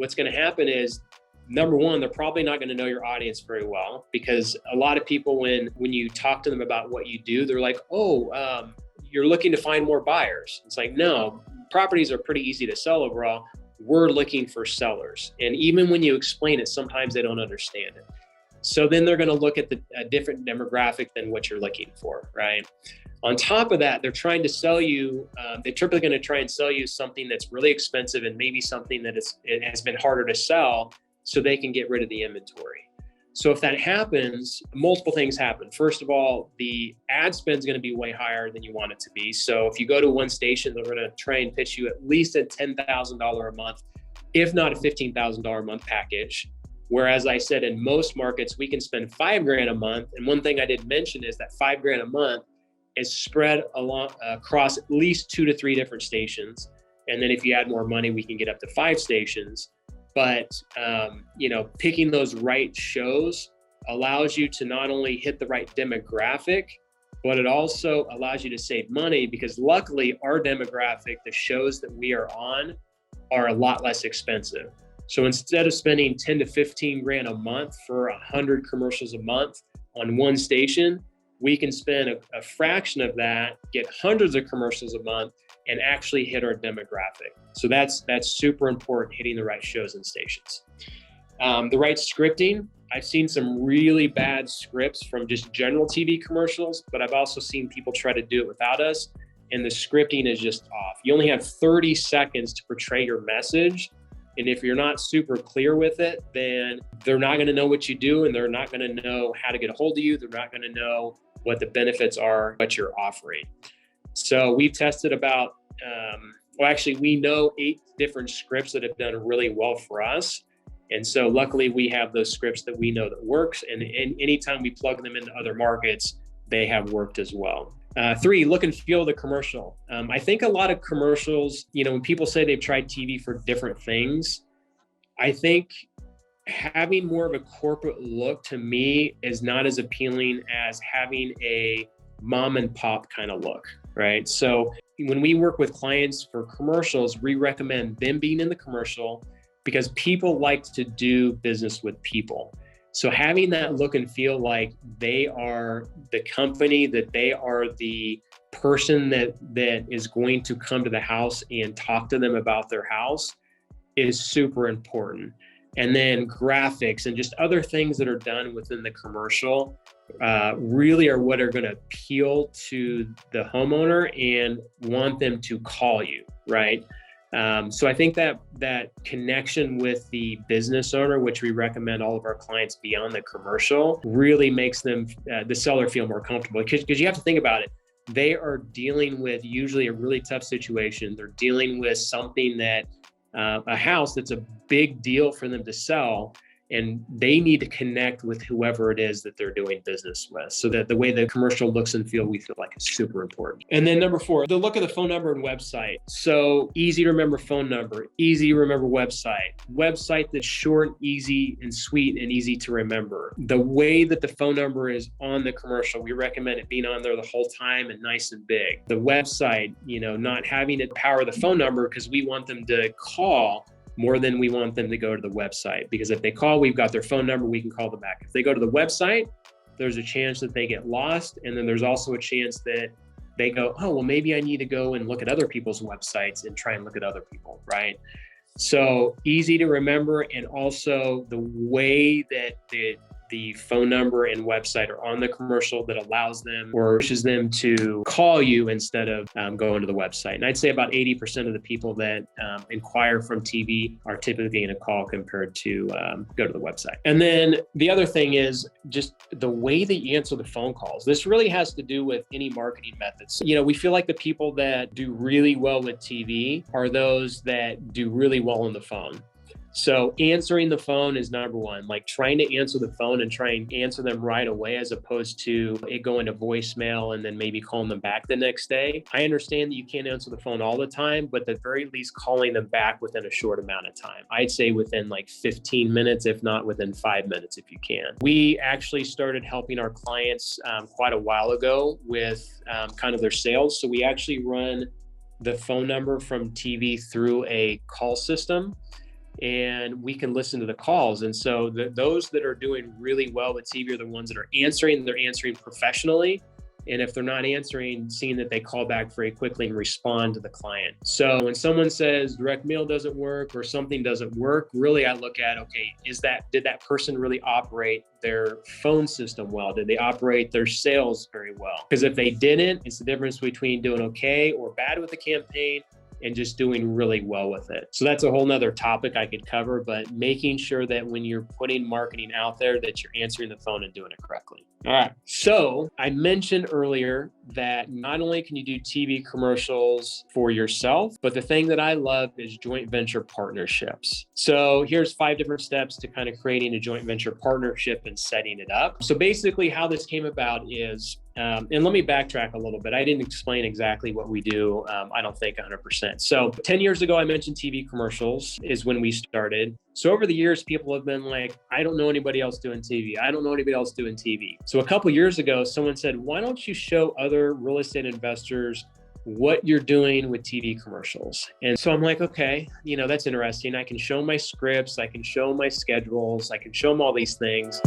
what's going to happen is, number one, they're probably not going to know your audience very well, because a lot of people, when you talk to them about what you do, they're like, oh, you're looking to find more buyers. It's like, no, properties are pretty easy to sell overall. We're looking for sellers. And even when you explain it, sometimes they don't understand it. So then they're going to look at a different demographic than what you're looking for, right? On top of that, they're trying to sell you, they're typically going to try and sell you something that's really expensive and maybe something that it has been harder to sell, so they can get rid of the inventory. So if that happens, multiple things happen. First of all, the ad spend is going to be way higher than you want it to be. So if you go to one station, they're going to try and pitch you at least a $10,000 a month, if not a $15,000 a month package. Whereas I said in most markets, we can spend $5,000 a month. And one thing I did mention is that $5,000 a month is spread across at least 2 to 3 different stations. And then if you add more money, we can get up to 5 stations. But, picking those right shows allows you to not only hit the right demographic, but it also allows you to save money, because luckily our demographic, the shows that we are on, are a lot less expensive. So instead of spending 10 to 15 grand a month for 100 commercials a month on one station, we can spend a fraction of that, get hundreds of commercials a month, and actually hit our demographic. So that's super important, hitting the right shows and stations. The right scripting. I've seen some really bad scripts from just general TV commercials, but I've also seen people try to do it without us, and the scripting is just off. You only have 30 seconds to portray your message. And if you're not super clear with it, then they're not going to know what you do, and they're not going to know how to get a hold of you. They're not going to know what the benefits are, what you're offering. So we've tested about, we know 8 different scripts that have done really well for us. And so luckily we have those scripts that we know that works. And anytime we plug them into other markets, they have worked as well. 3, look and feel the commercial. I think a lot of commercials, when people say they've tried TV for different things, I think having more of a corporate look to me is not as appealing as having a mom and pop kind of look, right? So when we work with clients for commercials, we recommend them being in the commercial because people like to do business with people. So having that look and feel like they are the company, that they are the person that is going to come to the house and talk to them about their house is super important. And then graphics and just other things that are done within the commercial really are what are going to appeal to the homeowner and want them to call you, right? So I think that connection with the business owner, which we recommend all of our clients beyond the commercial, really makes them, the seller, feel more comfortable. Because you have to think about it. They are dealing with usually a really tough situation. They're dealing with something that, a house that's a big deal for them to sell. And they need to connect with whoever it is that they're doing business with, so that the way the commercial looks and feel, we feel like is super important. And then number 4, the look of the phone number and website. So easy to remember phone number, easy to remember website that's short, easy and sweet and easy to remember. The way that the phone number is on the commercial, we recommend it being on there the whole time and nice and big. The website, not having it power the phone number, because we want them to call more than we want them to go to the website. Because if they call, we've got their phone number, we can call them back. If they go to the website, there's a chance that they get lost. And then there's also a chance that they go, oh, well, maybe I need to go and look at other people's websites and try and look at other people, right? So easy to remember. And also the way that the phone number and website are on the commercial that allows them or pushes them to call you instead of going to the website. And I'd say about 80% of the people that inquire from TV are typically going to call compared to go to the website. And then the other thing is just the way that you answer the phone calls. This really has to do with any marketing methods. We feel like the people that do really well with TV are those that do really well on the phone. So answering the phone is number 1, like trying to answer the phone and try and answer them right away, as opposed to it going to voicemail and then maybe calling them back the next day. I understand that you can't answer the phone all the time, but at the very least calling them back within a short amount of time. I'd say within like 15 minutes, if not within 5 minutes, if you can. We actually started helping our clients quite a while ago with kind of their sales. So we actually run the phone number from TV through a call system. and we can listen to the calls. And so those that are doing really well with TV are the ones that are answering. They're answering professionally. And if they're not answering, seeing that they call back very quickly and respond to the client. So when someone says direct mail doesn't work or something doesn't work, really I look at, okay, did that person really operate their phone system well? Did they operate their sales very well? Because if they didn't, it's the difference between doing okay or bad with the campaign and just doing really well with it. So that's a whole nother topic I could cover, but making sure that when you're putting marketing out there, that you're answering the phone and doing it correctly. All right. So I mentioned earlier that not only can you do TV commercials for yourself, but the thing that I love is joint venture partnerships. So here's 5 different steps to kind of creating a joint venture partnership and setting it up. So basically how this came about is, and let me backtrack a little bit. I didn't explain exactly what we do. I don't think 100%. So 10 years ago, I mentioned TV commercials is when we started. So over the years, people have been like, I don't know anybody else doing TV. I don't know anybody else doing TV. So a couple years ago, someone said, why don't you show other real estate investors what you're doing with TV commercials? And so I'm like, okay, that's interesting. I can show my scripts. I can show my schedules. I can show them all these things.